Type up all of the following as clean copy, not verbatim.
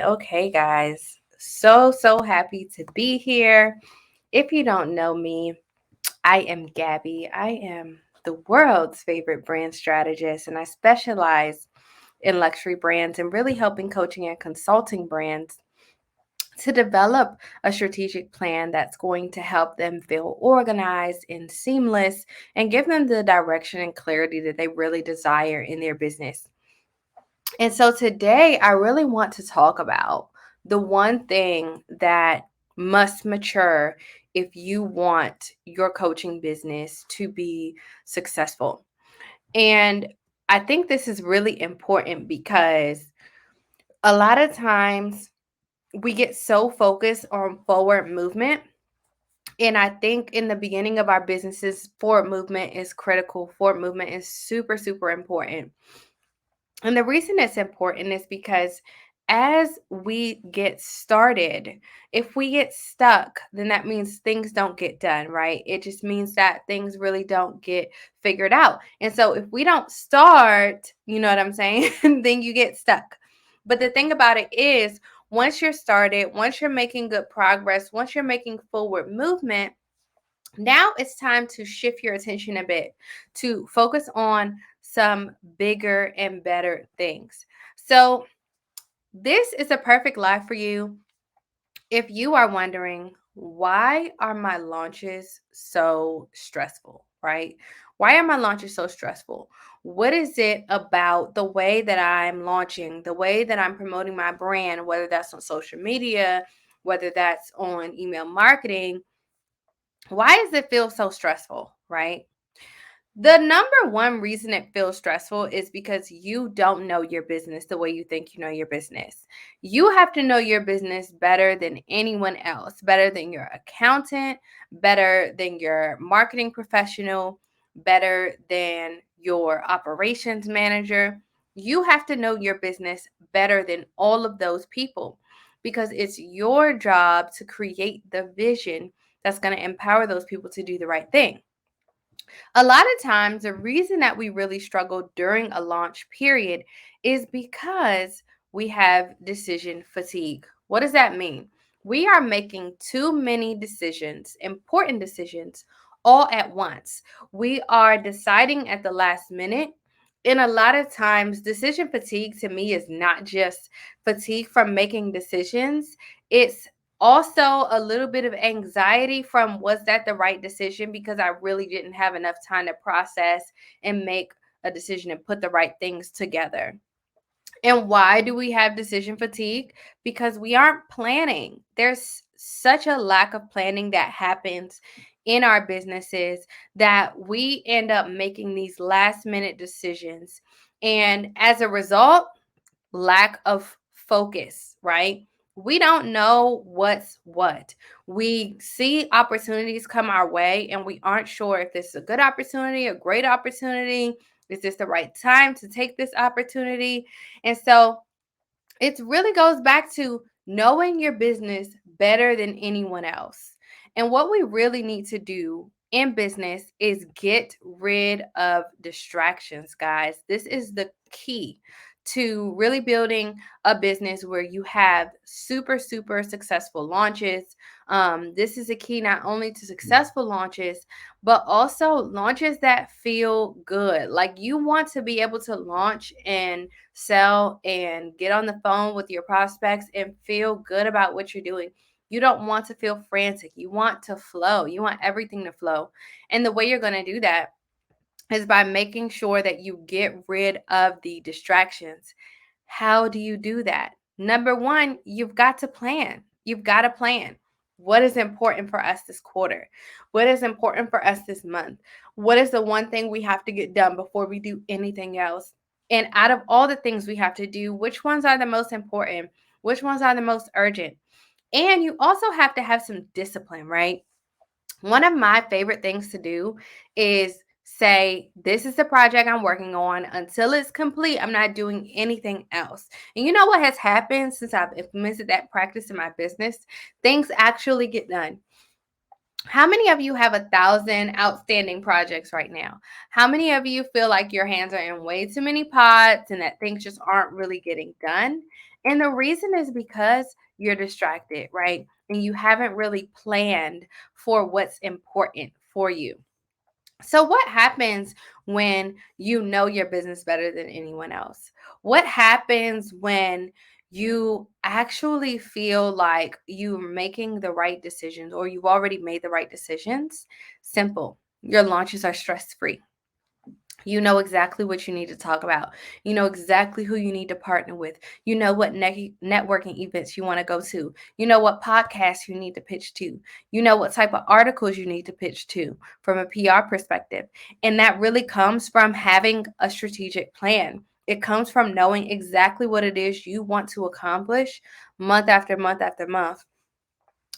Okay, guys. So happy to be here. If you don't know me, I am Gabby. I am the world's favorite brand strategist, and I specialize in luxury brands and really helping coaching and consulting brands to develop a strategic plan that's going to help them feel organized and seamless and give them the direction and clarity that they really desire in their business. And so today, I really want to talk about the one thing that must mature if you want your coaching business to be successful. And I think this is really important because a lot of times we get so focused on forward movement. And I think in the beginning of our businesses, forward movement is critical. Forward movement is super important. And the reason it's important is because as we get started, if we get stuck, then that means things don't get done, right? It just means that things really don't get figured out. And so if we don't start, you know what I'm saying, then you get stuck. But the thing about it is, once you're started, once you're making good progress, once you're making forward movement, now it's time to shift your attention a bit to focus on some bigger and better things. So, this is a perfect life for you if you are wondering, why are my launches so stressful, right? Why are my launches so stressful? What is it about the way that I'm launching, the way that I'm promoting my brand, whether that's on social media, whether that's on email marketing? Why does it feel so stressful, right? The number one reason it feels stressful is because you don't know your business the way you think you know your business. You have to know your business better than anyone else, better than your accountant, better than your marketing professional, better than your operations manager. You have to know your business better than all of those people because it's your job to create the vision that's going to empower those people to do the right thing. A lot of times, the reason that we really struggle during a launch period is because we have decision fatigue. What does that mean? We are making too many decisions, important decisions, all at once. We are deciding at the last minute. And a lot of times, decision fatigue to me is not just fatigue from making decisions, it's also a little bit of anxiety from, was that the right decision, because I really didn't have enough time to process and make a decision and put the right things together. And why do we have decision fatigue? Because we aren't planning. There's such a lack of planning that happens in our businesses that we end up making these last minute decisions. And as a result, lack of focus, right? We don't know what's what. We see opportunities come our way and we aren't sure if this is a good opportunity, a great opportunity. Is this the right time to take this opportunity? And so it really goes back to knowing your business better than anyone else. And what we really need to do in business is get rid of distractions, guys. This is the key to really building a business where you have super successful launches. This is a key not only to successful launches, but also launches that feel good. Like, you want to be able to launch and sell and get on the phone with your prospects and feel good about what you're doing. You don't want to feel frantic. You want to flow. You want everything to flow. And the way you're going to do that is by making sure that you get rid of the distractions. How do you do that? Number one, you've got to plan. You've got to plan. What is important for us this quarter? What is important for us this month? What is the one thing we have to get done before we do anything else? And out of all the things we have to do, which ones are the most important? Which ones are the most urgent? And you also have to have some discipline, right? One of my favorite things to do is say, this is the project I'm working on. Until it's complete, I'm not doing anything else. And you know what has happened since I've implemented that practice in my business? Things actually get done. How many of you have 1,000 outstanding projects right now? How many of you feel like your hands are in way too many pots and that things just aren't really getting done? And the reason is because you're distracted, right? And you haven't really planned for what's important for you. So, what happens when you know your business better than anyone else? What happens when you actually feel like you're making the right decisions or you've already made the right decisions? Simple. Your launches are stress free. You know exactly what you need to talk about. You know exactly who you need to partner with. You know what networking events you want to go to. You know what podcasts you need to pitch to. You know what type of articles you need to pitch to from a PR perspective. And that really comes from having a strategic plan. It comes from knowing exactly what it is you want to accomplish month after month after month.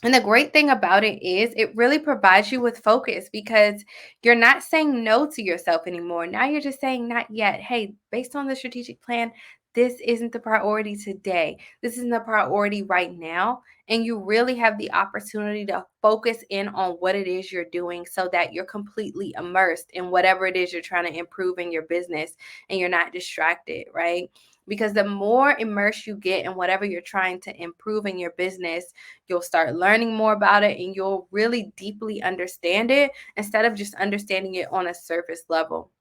And the great thing about it is it really provides you with focus because you're not saying no to yourself anymore. Now you're just saying not yet. Hey, based on the strategic plan, this isn't the priority today. This isn't the priority right now. And you really have the opportunity to focus in on what it is you're doing so that you're completely immersed in whatever it is you're trying to improve in your business and you're not distracted, right? Because the more immersed you get in whatever you're trying to improve in your business, you'll start learning more about it and you'll really deeply understand it instead of just understanding it on a surface level.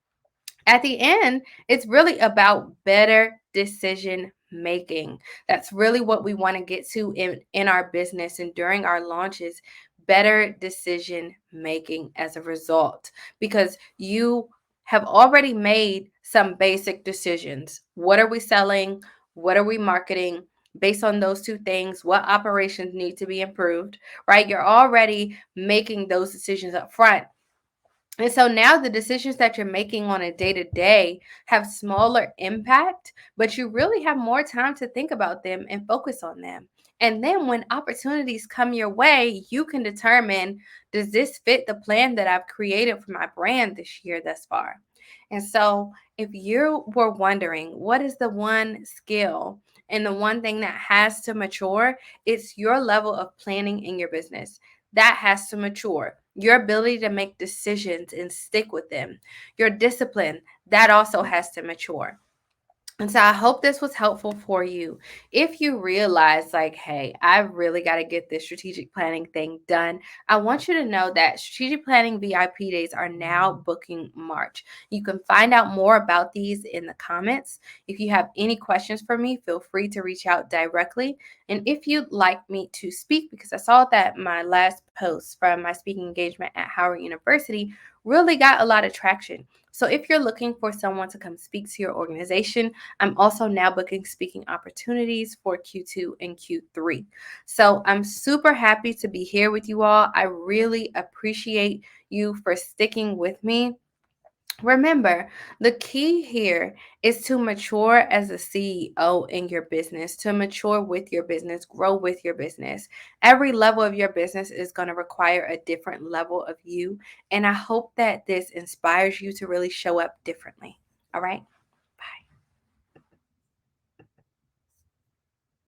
At the end, it's really about better decision making. That's really what we want to get to in our business and during our launches. Better decision making as a result, because you have already made some basic decisions. What are we selling? What are we marketing? Based on those two things, what operations need to be improved, right? You're already making those decisions up front. And so now the decisions that you're making on a day to day have smaller impact, but you really have more time to think about them and focus on them. And then when opportunities come your way, you can determine, does this fit the plan that I've created for my brand this year thus far? And so if you were wondering, what is the one skill and the one thing that has to mature, it's your level of planning in your business. That has to mature. Your ability to make decisions and stick with them. Your discipline, that also has to mature. And so I hope this was helpful for you. If you realize, like, hey, I really got to get this strategic planning thing done, I want you to know that strategic planning VIP days are now booking March. You can find out more about these in the comments. If you have any questions for me, feel free to reach out directly. And if you'd like me to speak, because I saw that my last post from my speaking engagement at Howard University really got a lot of traction. So if you're looking for someone to come speak to your organization, I'm also now booking speaking opportunities for Q2 and Q3. So I'm super happy to be here with you all. I really appreciate you for sticking with me. Remember, the key here is to mature as a CEO in your business, to mature with your business, grow with your business. Every level of your business is going to require a different level of you. And I hope that this inspires you to really show up differently. All right.